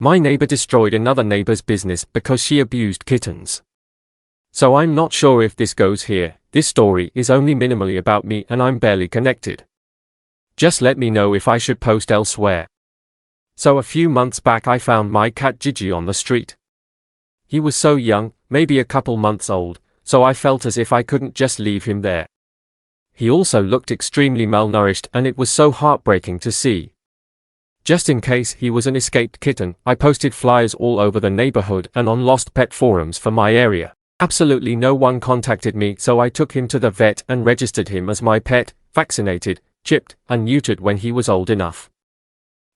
My neighbor destroyed another neighbor's business because she abused kittens. So I'm not sure if this goes here. This story is only minimally about me and I'm barely connected. Just let me know if I should post elsewhere. So a few months back I found my cat Gigi on the street. He was so young, maybe a couple months old, so I felt as if I couldn't just leave him there. He also looked extremely malnourished and it was so heartbreaking to see. Just in case he was an escaped kitten, I posted flyers all over the neighborhood and on lost pet forums for my area. Absolutely no one contacted me, so I took him to the vet and registered him as my pet, vaccinated, chipped, and neutered when he was old enough.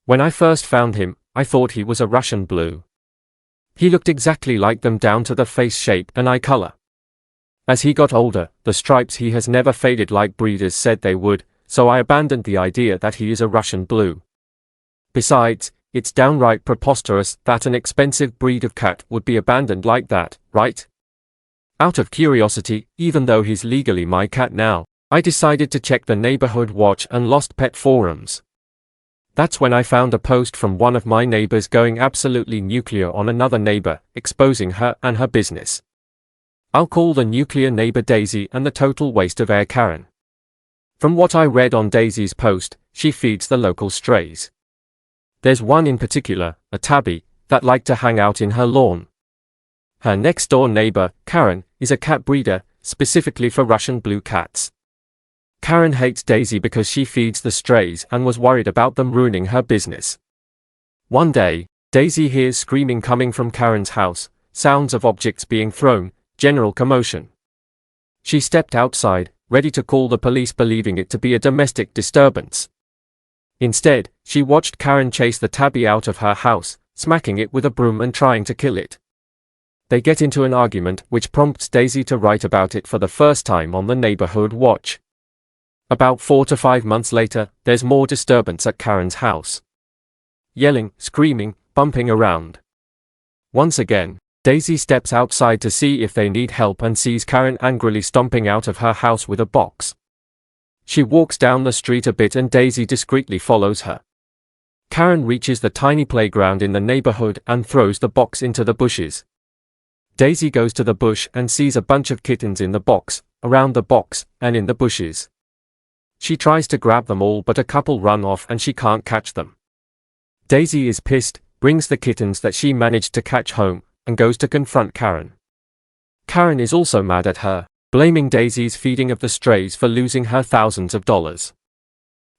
When I first found him, I thought he was a Russian blue. He looked exactly like them down to the face shape and eye color. As he got older, the stripes he has never faded like breeders said they would, so I abandoned the idea that he is a Russian blue. Besides, it's downright preposterous that an expensive breed of cat would be abandoned like that, right? Out of curiosity, even though he's legally my cat now, I decided to check the neighborhood watch and lost pet forums. That's when I found a post from one of my neighbors going absolutely nuclear on another neighbor, exposing her and her business. I'll call the nuclear neighbor Daisy and the total waste of air Karen. From what I read on Daisy's post, she feeds the local strays. There's one in particular, a tabby, that liked to hang out in her lawn. Her next-door neighbor, Karen, is a cat breeder, specifically for Russian blue cats. Karen hates Daisy because she feeds the strays and was worried about them ruining her business. One day, Daisy hears screaming coming from Karen's house, sounds of objects being thrown, general commotion. She stepped outside, ready to call the police, believing it to be a domestic disturbance. Instead, she watched Karen chase the tabby out of her house, smacking it with a broom and trying to kill it. They get into an argument which prompts Daisy to write about it for the first time on the neighborhood watch. About 4 to 5 months later, there's more disturbance at Karen's house. Yelling, screaming, bumping around. Once again, Daisy steps outside to see if they need help and sees Karen angrily stomping out of her house with a box. She walks down the street a bit and Daisy discreetly follows her. Karen reaches the tiny playground in the neighborhood and throws the box into the bushes. Daisy goes to the bush and sees a bunch of kittens in the box, around the box, and in the bushes. She tries to grab them all, but a couple run off and she can't catch them. Daisy is pissed, brings the kittens that she managed to catch home, and goes to confront Karen. Karen is also mad at her, blaming Daisy's feeding of the strays for losing her thousands of dollars.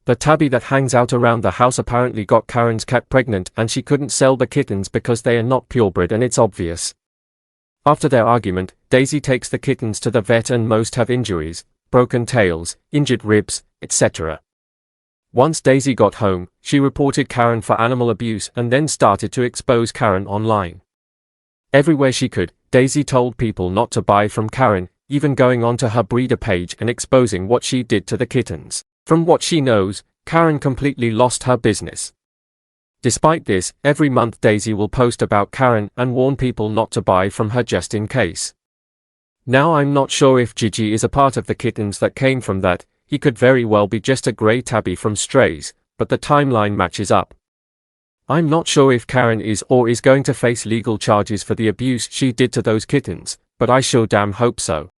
The tabby that hangs out around the house apparently got Karen's cat pregnant and she couldn't sell the kittens because they are not purebred and it's obvious. After their argument, Daisy takes the kittens to the vet and most have injuries, broken tails, injured ribs, etc. Once Daisy got home, she reported Karen for animal abuse and then started to expose Karen online. Everywhere she could, Daisy told people not to buy from Karen, even going onto her breeder page and exposing what she did to the kittens. From what she knows, Karen completely lost her business. Despite this, every month Daisy will post about Karen and warn people not to buy from her just in case. Now I'm not sure if Gigi is a part of the kittens that came from that. He could very well be just a grey tabby from strays, but the timeline matches up. I'm not sure if Karen is or is going to face legal charges for the abuse she did to those kittens, but I sure damn hope so.